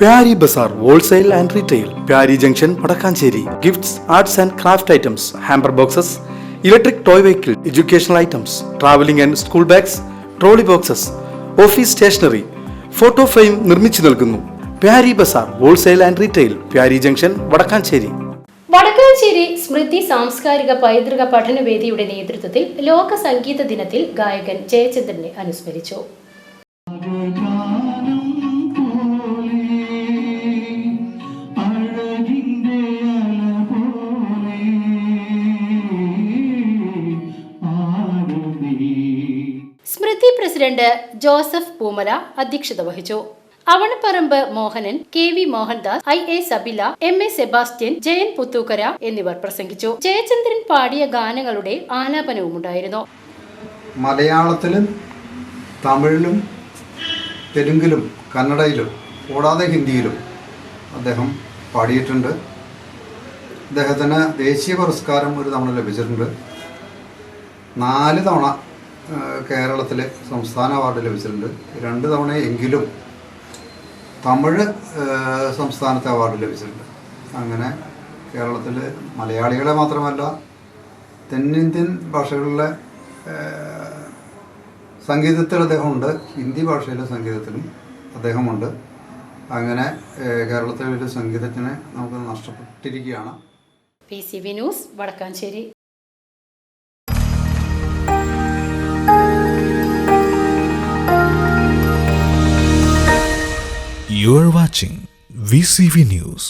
Pyari Bazaar Wholesale and Retail, Pyari Junction, Padakkancherry. Gifts, arts and craft items, hamper boxes, electric toy vehicle, educational items, traveling and school bags, trolley boxes, office stationery, photo frame നിർമ്മിച്ചു നൽകുന്നു. Pyari Bazaar Wholesale and Retail, Pyari Junction, Padakkancherry. Vadakkanchery സ്മൃതി സാംസ്കാരിക പൈതൃക പഠനവേദിയുടെ നേതൃത്വത്തിൽ ലോക സംഗീത ദിനത്തിൽ ഗായകൻ ജയചന്ദ്രനെ അനുസ്മരിച്ചു. സ്മൃതി president Joseph Poomala അധ്യക്ഷത വഹിച്ചു. Avanaparambu Mohanan, KV Mohandas, IA Sabila, MA Sebastian, Jayan Puthukkara എന്നിവർ പ്രസംഗിച്ചു. ജയചന്ദ്രൻ പാടിയ ഗാനങ്ങളുടെ ആലാപനവും ഉണ്ടായിരുന്നു. മലയാളത്തിലും തമിഴിലും തെലുങ്കിലും കന്നഡയിലും കൂടാതെ ഹിന്ദിയിലും അദ്ദേഹം പാടിയിട്ടുണ്ട്. അദ്ദേഹത്തിന് ദേശീയ പുരസ്കാരം ഒരു തവണ ലഭിച്ചിട്ടുണ്ട്. 4 തവണ കേരളത്തിലെ സംസ്ഥാന അവാർഡ് ലഭിച്ചിട്ടുണ്ട്. 2 തവണയെങ്കിലും തമിഴ് സംസ്ഥാനത്തെ അവാർഡ് ലഭിച്ചിട്ടുണ്ട്. അങ്ങനെ കേരളത്തിൽ മലയാളികളെ മാത്രമല്ല തെന്നിന്ത്യൻ ഭാഷകളിലെ സംഗീതത്തിൽ അദ്ദേഹമുണ്ട്, ഹിന്ദി ഭാഷയിലെ സംഗീതത്തിലും അദ്ദേഹമുണ്ട്. അങ്ങനെ കേരളത്തിലെ ഒരു സംഗീതജ്ഞനെ നമുക്ക് നഷ്ടപ്പെട്ടിരിക്കുകയാണ്. PCV news, Vadakkanchery. You are watching VCV News.